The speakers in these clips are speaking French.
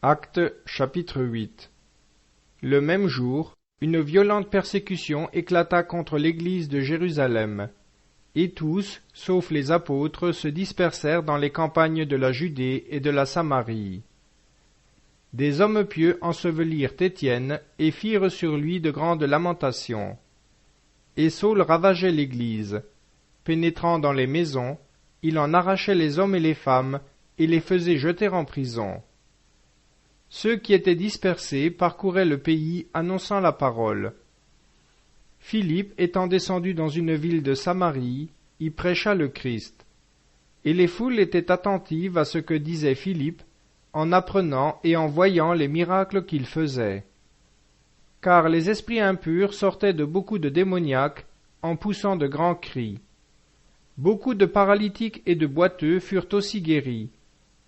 Actes chapitre 8. Le même jour, une violente persécution éclata contre l'église de Jérusalem, et tous, sauf les apôtres, se dispersèrent dans les campagnes de la Judée et de la Samarie. Des hommes pieux ensevelirent Étienne et firent sur lui de grandes lamentations. Et Saul ravageait l'église. Pénétrant dans les maisons, il en arrachait les hommes et les femmes et les faisait jeter en prison. Ceux qui étaient dispersés parcouraient le pays annonçant la parole. Philippe, étant descendu dans une ville de Samarie, y prêcha le Christ. Et les foules étaient attentives à ce que disait Philippe, en apprenant et en voyant les miracles qu'il faisait. Car les esprits impurs sortaient de beaucoup de démoniaques, en poussant de grands cris. Beaucoup de paralytiques et de boiteux furent aussi guéris,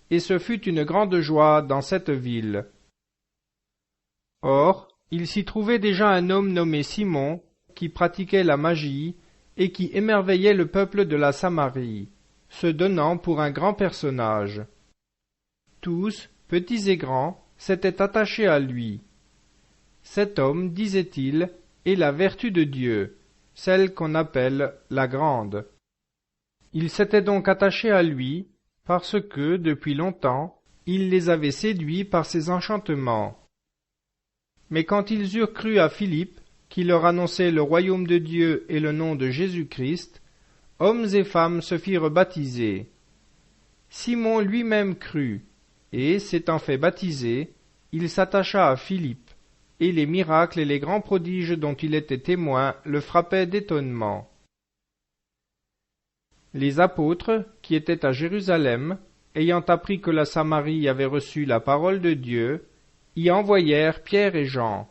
et ce fut une grande joie dans cette ville. Or, il s'y trouvait déjà un homme nommé Simon, qui pratiquait la magie, et qui émerveillait le peuple de la Samarie, se donnant pour un grand personnage. Tous, petits et grands, s'étaient attachés à lui. Cet homme, disait-il, est la vertu de Dieu, celle qu'on appelle la grande. Ils s'étaient donc attachés à lui, parce que, depuis longtemps, il les avait séduits par ses enchantements. Mais quand ils eurent cru à Philippe, qui leur annonçait le royaume de Dieu et le nom de Jésus-Christ, hommes et femmes se firent baptiser. Simon lui-même crut, et, s'étant fait baptiser, il s'attacha à Philippe, et les miracles et les grands prodiges dont il était témoin le frappaient d'étonnement. Les apôtres, qui étaient à Jérusalem, ayant appris que la Samarie avait reçu la parole de Dieu, y envoyèrent Pierre et Jean.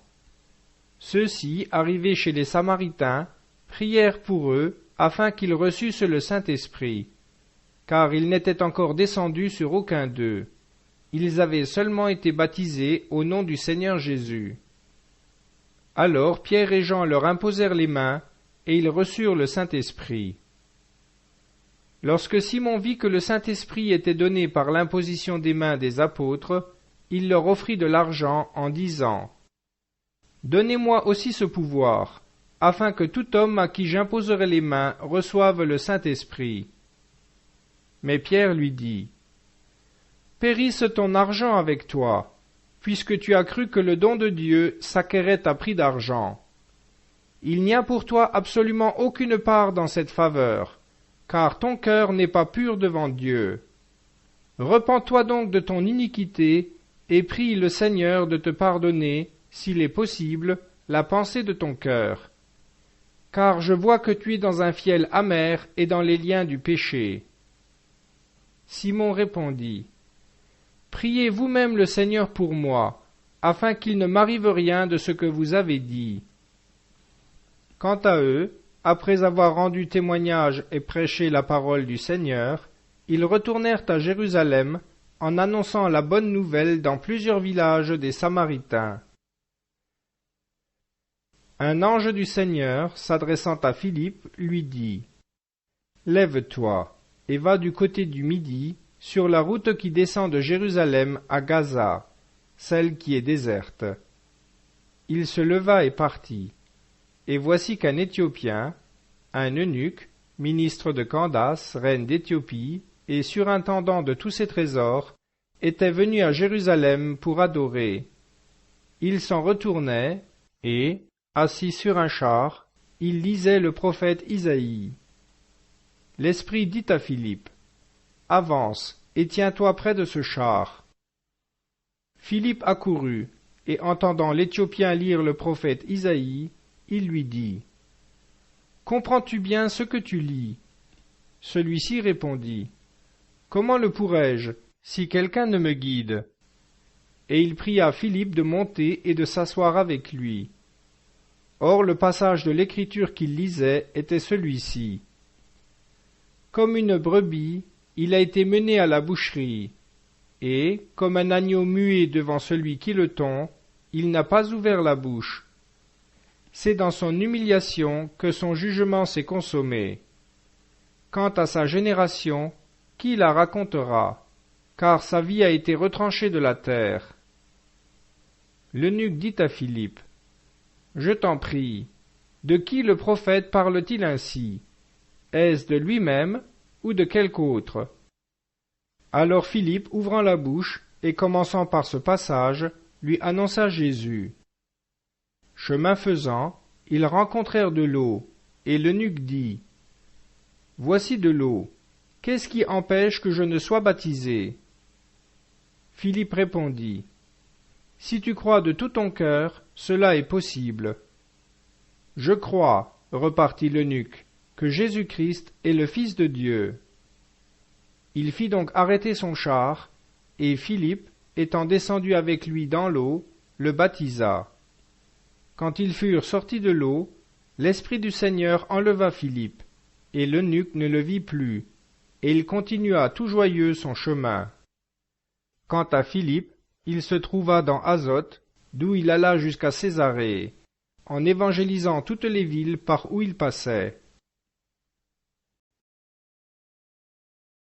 Ceux-ci, arrivés chez les Samaritains, prièrent pour eux, afin qu'ils reçussent le Saint-Esprit, car il n'était encore descendu sur aucun d'eux. Ils avaient seulement été baptisés au nom du Seigneur Jésus. Alors Pierre et Jean leur imposèrent les mains, et ils reçurent le Saint-Esprit. Lorsque Simon vit que le Saint-Esprit était donné par l'imposition des mains des apôtres, il leur offrit de l'argent en disant : « Donnez-moi aussi ce pouvoir, afin que tout homme à qui j'imposerai les mains reçoive le Saint-Esprit. » Mais Pierre lui dit : « Périsse ton argent avec toi, puisque tu as cru que le don de Dieu s'acquérait à prix d'argent. Il n'y a pour toi absolument aucune part dans cette faveur, car ton cœur n'est pas pur devant Dieu. Repens-toi donc de ton iniquité, et prie le Seigneur de te pardonner, s'il est possible, la pensée de ton cœur. Car je vois que tu es dans un fiel amer et dans les liens du péché. » Simon répondit : « Priez vous-même le Seigneur pour moi, afin qu'il ne m'arrive rien de ce que vous avez dit. » Quant à eux, après avoir rendu témoignage et prêché la parole du Seigneur, ils retournèrent à Jérusalem en annonçant la bonne nouvelle dans plusieurs villages des Samaritains. Un ange du Seigneur, s'adressant à Philippe, lui dit : « Lève-toi et va du côté du Midi, sur la route qui descend de Jérusalem à Gaza, celle qui est déserte. » Il se leva et partit. Et voici qu'un Éthiopien, un eunuque, ministre de Candace, reine d'Éthiopie, et surintendant de tous ses trésors, était venu à Jérusalem pour adorer. Il s'en retournait, et, assis sur un char, il lisait le prophète Isaïe. L'Esprit dit à Philippe : « Avance, et tiens-toi près de ce char. » Philippe accourut, et entendant l'Éthiopien lire le prophète Isaïe, il lui dit : « Comprends-tu bien ce que tu lis ? » Celui-ci répondit : « Comment le pourrais-je, si quelqu'un ne me guide ?» Et il pria Philippe de monter et de s'asseoir avec lui. Or le passage de l'Écriture qu'il lisait était celui-ci : « Comme une brebis, il a été mené à la boucherie, et, comme un agneau muet devant celui qui le tond, il n'a pas ouvert la bouche. C'est dans son humiliation que son jugement s'est consommé. Quant à sa génération, qui la racontera? Car sa vie a été retranchée de la terre. L'eunuque dit à Philippe: Je t'en prie, de qui le prophète parle-t-il ainsi? Est-ce de lui-même ou de quelque autre? Alors Philippe, ouvrant la bouche et commençant par ce passage, lui annonça Jésus. Chemin faisant, ils rencontrèrent de l'eau, et l'eunuque dit: Voici de l'eau, qu'est-ce qui empêche que je ne sois baptisé? Philippe répondit: Si tu crois de tout ton cœur, cela est possible. Je crois, repartit l'eunuque, que Jésus-Christ est le Fils de Dieu. Il fit donc arrêter son char, et Philippe, étant descendu avec lui dans l'eau, le baptisa. Quand ils furent sortis de l'eau, l'Esprit du Seigneur enleva Philippe, et l'eunuque ne le vit plus, et il continua tout joyeux son chemin. Quant à Philippe, il se trouva dans Azote, d'où il alla jusqu'à Césarée, en évangélisant toutes les villes par où il passait.